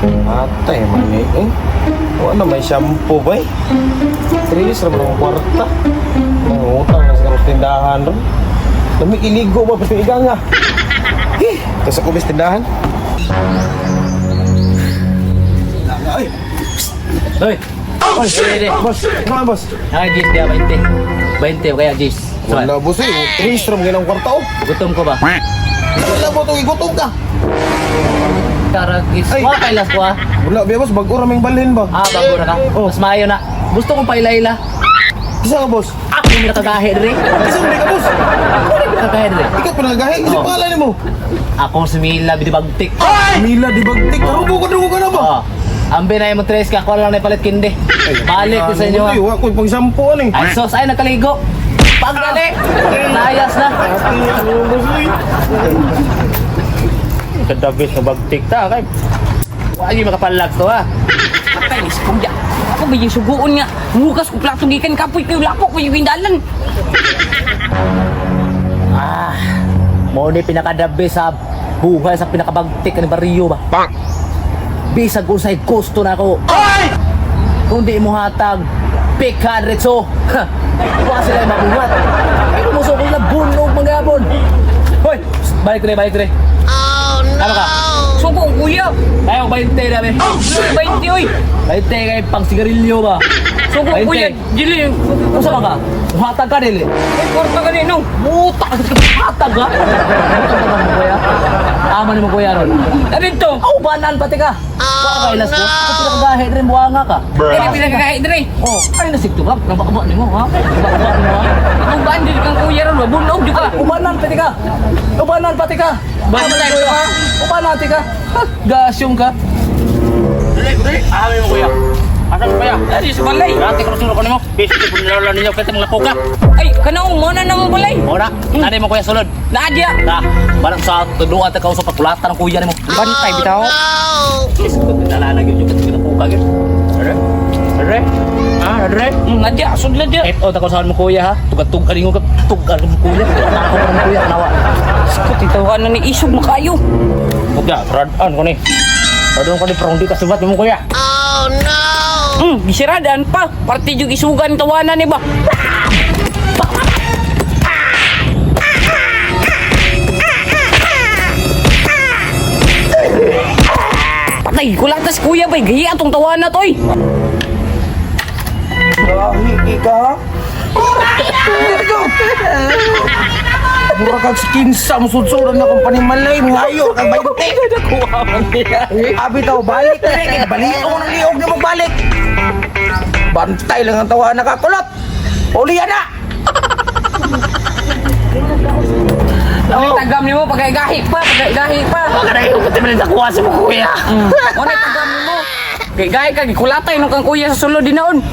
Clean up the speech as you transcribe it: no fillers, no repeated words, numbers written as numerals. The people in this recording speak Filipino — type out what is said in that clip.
Atay man eh. Wala may shampoo ba eh? Trilis naman ang kwarta. Mangutang na sa tindahan ron. Dami iligo ba pati iga nga. Tapos ako bis tindahan. Ay! Hoy! Hoy, sige. Boss, ano boss? Ay, Jis, dia 20. 20 kaya Jis. Wala boss eh. Trilis naman ganang kwarta oh. Gutom ko ba? Wala mo itong igutom ka. Karagis. Ay. Mga kailas ko ah. Wala ba boss, bago raming balhin ba? Ah, bago na ka. Oh. Mas maayo na. Gusto kong pailayla. Isa ka boss? Ako yung nakagahe rin. Isa mo ka boss? Ako yung nakagahe rin. Ikaw pa nagahe, kasi Oh. pangalan mo. Ako si Mila, binibagtik. Mila di bagtik, karubo ka na ba? Oh. Ambe na yung tres ka, ako lang na palit kindi. Balik ko sa inyo ha. Ako yung pang shampoo ano eh. Ay sos, ay nakaligo. Pagdali. Layas na. Kadabit na bagtik ta kay. Wala yung makapalag to ha. Patay ni kuya. Ako ba yung suguon nga? Mukas ko plato gikan kapoy kayo lapok ko yung hindalan. Ah. Mo ni pinakadabi sa buhay sa pinakabagtik ni Barrio ba? Bisag unsay gusto na ako. Ay! Kung di mo hatag pika diretso. Wa sila mabuhat. Ay mo so na bunog magabon. Hoy, balik re. Oh no! Ano ka? Sugo kuya. Ayaw 20 na be. 20 oy. 20 kay pang sigarilyo ba? Sugo 20. kuya. Dili. Usa man ka? Hatag ka dili. Ay korta kanino. Buta ka hatag ka. Ano kuya? Ama ni mo kuya ron. Ano to? Aw banan pati ka. Wa ka ilas ko. Kasi nakagahe rin buanga ka. Dili pinagkakait dire. Oh, ay nasigto ka. Nabakaba ni mo ha. Nabakaba ni mo ha. Ang bandil kang kuya ron, bunog jud ka. Ubanan pati ka. Ubanan pati ka. Bantay Kuya, ka. Ubanan pati ka. Ha, gasyong ka. Dili, amin mo kuya. Asan mo kuya? Ari sa balay. Dati ko sulo ko nimo. Bisi ko nilala ninyo kasi mga puka. Ay, kanao mo na nang balay. Ora, nari mo kuya sulod. Naadya. Ta, barang sa tuduan ta ka sa pakulatan ng kuya nimo. Bantay bitaw. Bisi ko nilala gyud kasi mga puka gyud. Are? Ah, are? Naadya, sudla dia. Ito ta ko sa mo kuya ha. Tugatug ka ningo ka. Tugal mo kuya. Ako pa mo kuya nawa. Sakot itaw na ni isog makayo. Kuya, radan ko ni. Radan ko ni prong di ka subat mo kuya. Bisiradan pa. Parti yung isugan tawanan ni ba? Patay, kulatas kuya ba? Gaya atong tawanan to eh. Gahi ka. Mura kag skinsa mo sudsuran na kong panimalay mo ayo kag 20. Abi taw balik na balik ako nang liog na magbalik. Bantay lang ang tawa nakakulot. Ulian na. Ano tagam ni mo? Pagkaigahi pa. Kada yung pati man nakuha sa mo kuya. Ano tagam ni mo? Kaigahi ka, gikulatay nung kang kuya sa sulod din naon.